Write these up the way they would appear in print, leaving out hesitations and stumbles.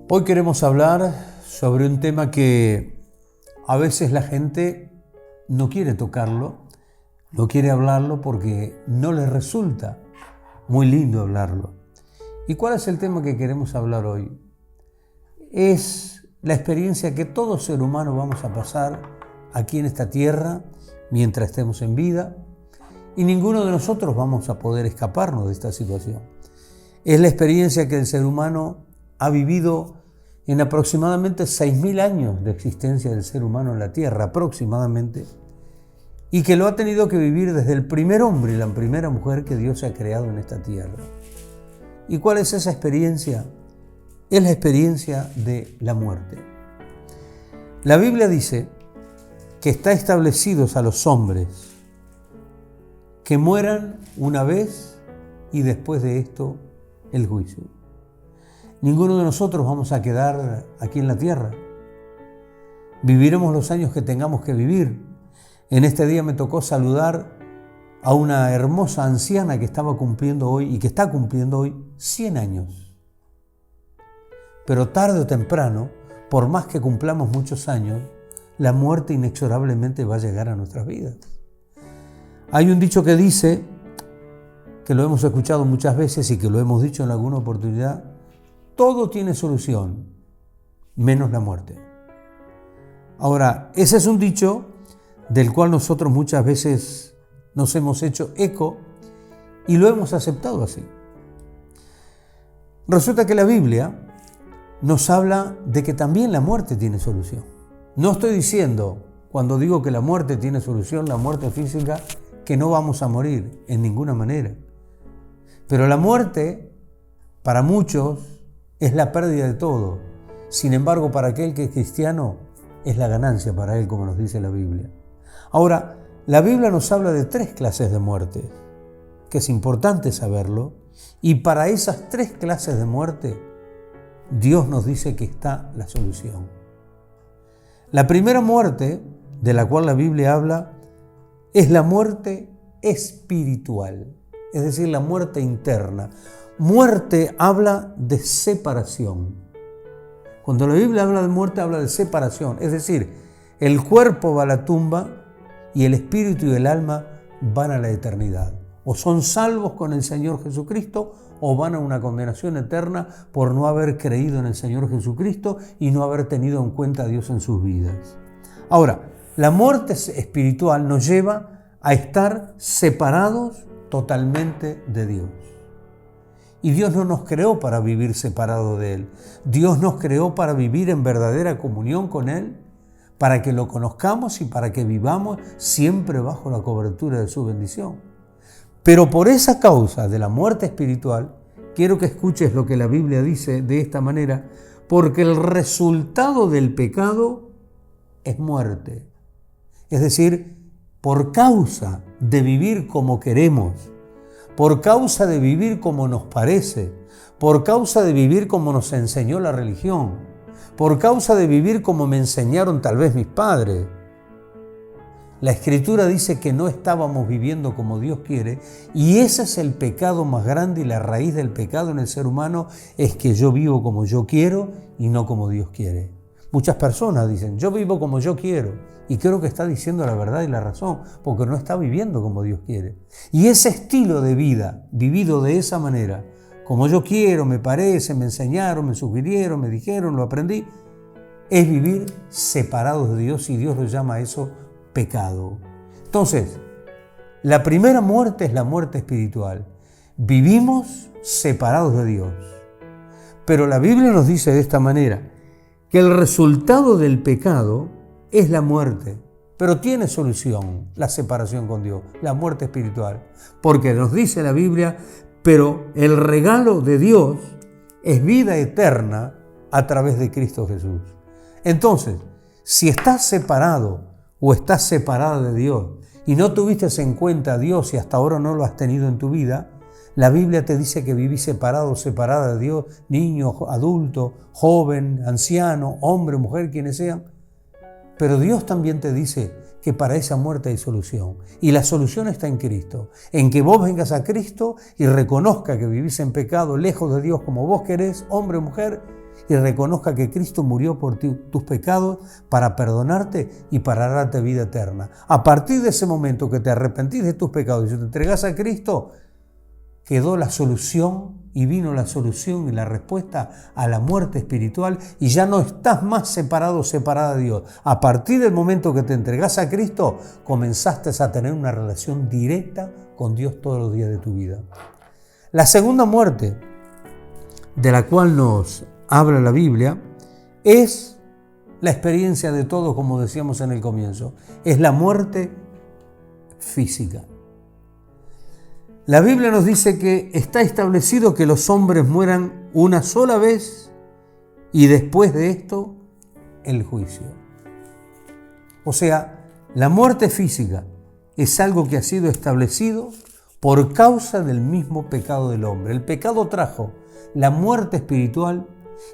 Hoy queremos hablar sobre un tema que a veces la gente no quiere tocarlo, no quiere hablarlo porque no les resulta muy lindo hablarlo. ¿Y cuál es el tema que queremos hablar hoy? Es la experiencia que todo ser humano vamos a pasar aquí en esta tierra mientras estemos en vida, y ninguno de nosotros vamos a poder escaparnos de esta situación. Es la experiencia que el ser humano ha vivido en aproximadamente 6.000 años de existencia del ser humano en la tierra, aproximadamente, y que lo ha tenido que vivir desde el primer hombre y la primera mujer que Dios ha creado en esta tierra. ¿Y cuál es esa experiencia? Es la experiencia de la muerte. La Biblia dice que está establecidos a los hombres que mueran una vez y después de esto el juicio. Ninguno de nosotros vamos a quedar aquí en la tierra. Viviremos los años que tengamos que vivir. En este día me tocó saludar a una hermosa anciana que estaba cumpliendo hoy y que está cumpliendo hoy 100 años. Pero tarde o temprano, por más que cumplamos muchos años, la muerte inexorablemente va a llegar a nuestras vidas. Hay un dicho que dice, que lo hemos escuchado muchas veces y que lo hemos dicho en alguna oportunidad: todo tiene solución, menos la muerte. Ahora, ese es un dicho del cual nosotros muchas veces nos hemos hecho eco y lo hemos aceptado así. Resulta que la Biblia nos habla de que también la muerte tiene solución. No estoy diciendo, cuando digo que la muerte tiene solución, la muerte física, que no vamos a morir en ninguna manera. Pero la muerte, para muchos, es la pérdida de todo. Sin embargo, para aquel que es cristiano, es la ganancia para él, como nos dice la Biblia. Ahora, la Biblia nos habla de 3 clases de muerte, que es importante saberlo, y para esas 3 clases de muerte, Dios nos dice que está la solución. La primera muerte, de la cual la Biblia habla, es la muerte espiritual, es decir, la muerte interna. Muerte habla de separación. Cuando la Biblia habla de muerte, habla de separación, es decir, el cuerpo va a la tumba y el espíritu y el alma van a la eternidad. O son salvos con el Señor Jesucristo o van a una condenación eterna por no haber creído en el Señor Jesucristo y no haber tenido en cuenta a Dios en sus vidas. Ahora, la muerte espiritual nos lleva a estar separados totalmente de Dios. Y Dios no nos creó para vivir separados de Él. Dios nos creó para vivir en verdadera comunión con Él, para que lo conozcamos y para que vivamos siempre bajo la cobertura de su bendición. Pero por esa causa de la muerte espiritual, quiero que escuches lo que la Biblia dice de esta manera, porque el resultado del pecado es muerte. Es decir, por causa de vivir como queremos, por causa de vivir como nos parece, por causa de vivir como nos enseñó la religión, por causa de vivir como me enseñaron tal vez mis padres. La Escritura dice que no estábamos viviendo como Dios quiere, y ese es el pecado más grande, y la raíz del pecado en el ser humano es que yo vivo como yo quiero y no como Dios quiere. Muchas personas dicen, yo vivo como yo quiero, y creo que está diciendo la verdad y la razón, porque no está viviendo como Dios quiere. Y ese estilo de vida, vivido de esa manera, como yo quiero, me parece, me enseñaron, me sugirieron, me dijeron, lo aprendí, es vivir separados de Dios, y Dios lo llama a eso pecado. Entonces, la primera muerte es la muerte espiritual. Vivimos separados de Dios. Pero la Biblia nos dice de esta manera, que el resultado del pecado es la muerte, pero tiene solución la separación con Dios, la muerte espiritual, porque nos dice la Biblia, pero el regalo de Dios es vida eterna a través de Cristo Jesús. Entonces, si estás separado o estás separada de Dios y no tuviste en cuenta a Dios y hasta ahora no lo has tenido en tu vida, la Biblia te dice que vivís separado o separada de Dios, niño, adulto, joven, anciano, hombre, mujer, quienes sean. Pero Dios también te dice que para esa muerte hay solución. Y la solución está en Cristo. En que vos vengas a Cristo y reconozca que vivís en pecado, lejos de Dios como vos querés, hombre o mujer, y reconozca que Cristo murió por tus pecados para perdonarte y para darte vida eterna. A partir de ese momento que te arrepentís de tus pecados y te entregás a Cristo, quedó la solución y vino la solución y la respuesta a la muerte espiritual y ya no estás más separado o separada de Dios. A partir del momento que te entregás a Cristo, comenzaste a tener una relación directa con Dios todos los días de tu vida. La segunda muerte de la cual nos habla la Biblia es la experiencia de todos, como decíamos en el comienzo, es la muerte física. La Biblia nos dice que está establecido que los hombres mueran una sola vez y después de esto el juicio. O sea, la muerte física es algo que ha sido establecido por causa del mismo pecado del hombre. El pecado trajo la muerte espiritual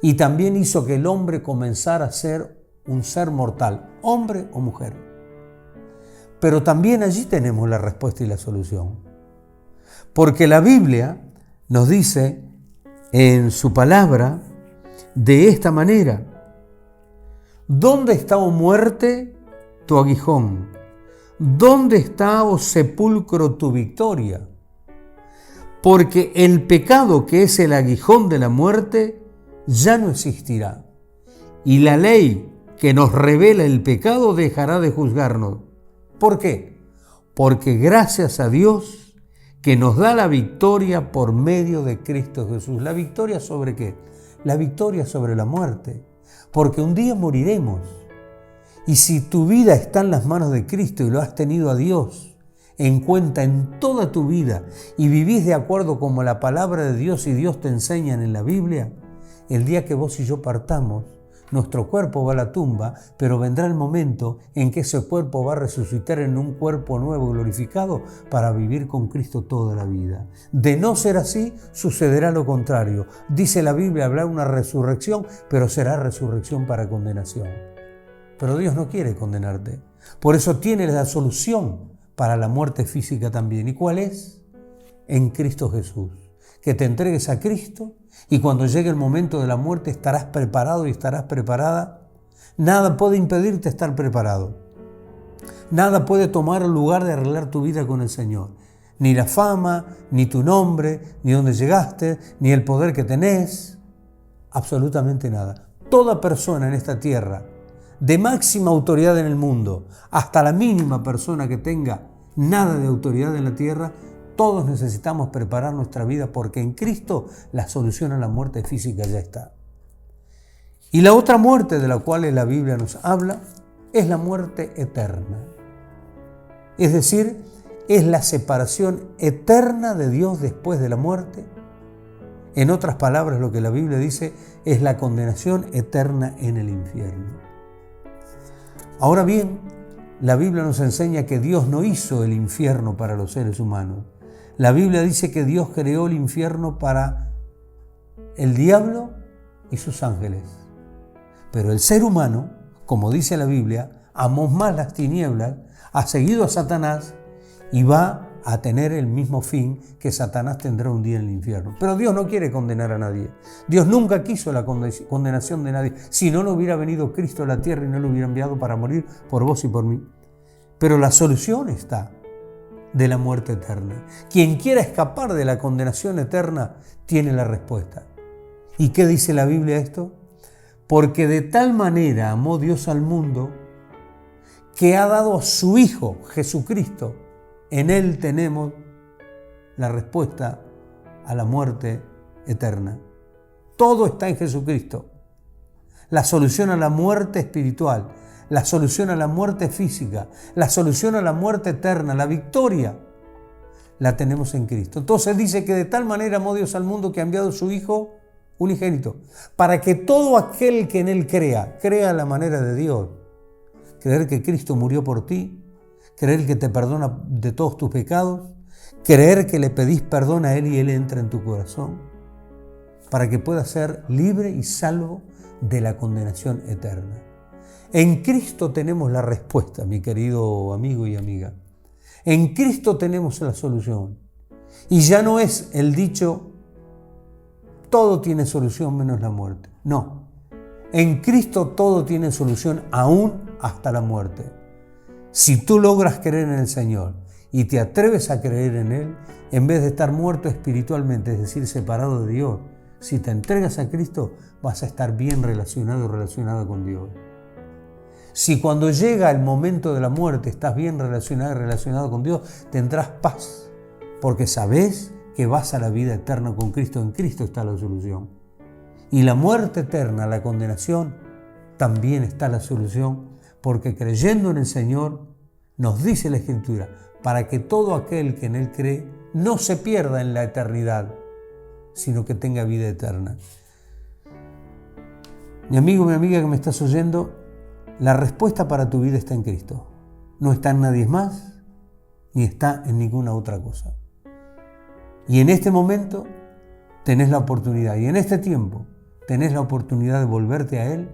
y también hizo que el hombre comenzara a ser un ser mortal, hombre o mujer. Pero también allí tenemos la respuesta y la solución. Porque la Biblia nos dice en su palabra de esta manera: ¿dónde está, oh muerte, tu aguijón? ¿Dónde está, oh sepulcro, tu victoria? Porque el pecado, que es el aguijón de la muerte, ya no existirá. Y la ley que nos revela el pecado dejará de juzgarnos. ¿Por qué? Porque gracias a Dios que nos da la victoria por medio de Cristo Jesús. ¿La victoria sobre qué? La victoria sobre la muerte. Porque un día moriremos. Y si tu vida está en las manos de Cristo y lo has tenido a Dios en cuenta en toda tu vida y vivís de acuerdo como la palabra de Dios y Dios te enseñan en la Biblia, el día que vos y yo partamos, nuestro cuerpo va a la tumba, pero vendrá el momento en que ese cuerpo va a resucitar en un cuerpo nuevo glorificado para vivir con Cristo toda la vida. De no ser así, sucederá lo contrario. Dice la Biblia, habrá una resurrección, pero será resurrección para condenación. Pero Dios no quiere condenarte. Por eso tiene la solución para la muerte física también. ¿Y cuál es? En Cristo Jesús. Que te entregues a Cristo y cuando llegue el momento de la muerte estarás preparado y estarás preparada. Nada puede impedirte estar preparado. Nada puede tomar el lugar de arreglar tu vida con el Señor. Ni la fama, ni tu nombre, ni dónde llegaste, ni el poder que tenés. Absolutamente nada. Toda persona en esta tierra, de máxima autoridad en el mundo, hasta la mínima persona que tenga nada de autoridad en la tierra, todos necesitamos preparar nuestra vida porque en Cristo la solución a la muerte física ya está. Y la otra muerte de la cual la Biblia nos habla es la muerte eterna. Es decir, es la separación eterna de Dios después de la muerte. En otras palabras, lo que la Biblia dice es la condenación eterna en el infierno. Ahora bien, la Biblia nos enseña que Dios no hizo el infierno para los seres humanos. La Biblia dice que Dios creó el infierno para el diablo y sus ángeles. Pero el ser humano, como dice la Biblia, amó más las tinieblas, ha seguido a Satanás y va a tener el mismo fin que Satanás tendrá un día en el infierno. Pero Dios no quiere condenar a nadie. Dios nunca quiso la condenación de nadie. Si no, no hubiera venido Cristo a la tierra y no lo hubiera enviado para morir por vos y por mí. Pero la solución está de la muerte eterna. Quien quiera escapar de la condenación eterna tiene la respuesta. ¿Y qué dice la Biblia esto? Porque de tal manera amó Dios al mundo que ha dado a su Hijo Jesucristo. En Él tenemos la respuesta a la muerte eterna. Todo está en Jesucristo. La solución a la muerte espiritual, la solución a la muerte física, la solución a la muerte eterna, la victoria, la tenemos en Cristo. Entonces dice que de tal manera amó Dios al mundo que ha enviado a su Hijo unigénito, para que todo aquel que en Él crea a la manera de Dios. Creer que Cristo murió por ti, creer que te perdona de todos tus pecados, creer que le pedís perdón a Él y Él entra en tu corazón, para que puedas ser libre y salvo de la condenación eterna. En Cristo tenemos la respuesta, mi querido amigo y amiga. En Cristo tenemos la solución. Y ya no es el dicho, todo tiene solución menos la muerte. No. En Cristo todo tiene solución, aún hasta la muerte. Si tú logras creer en el Señor y te atreves a creer en Él, en vez de estar muerto espiritualmente, es decir, separado de Dios, si te entregas a Cristo, vas a estar bien relacionado o relacionada con Dios. Si cuando llega el momento de la muerte estás bien relacionado y relacionado con Dios, tendrás paz, porque sabes que vas a la vida eterna con Cristo. En Cristo está la solución. Y la muerte eterna, la condenación, también está la solución, porque creyendo en el Señor, nos dice la Escritura, para que todo aquel que en Él cree no se pierda en la eternidad, sino que tenga vida eterna. Mi amigo, mi amiga que me estás oyendo, la respuesta para tu vida está en Cristo. No está en nadie más, ni está en ninguna otra cosa. Y en este momento tenés la oportunidad, y en este tiempo tenés la oportunidad de volverte a Él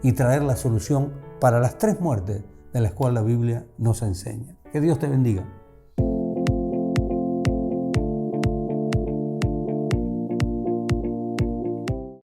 y traer la solución para las 3 muertes de las cuales la Biblia nos enseña. Que Dios te bendiga.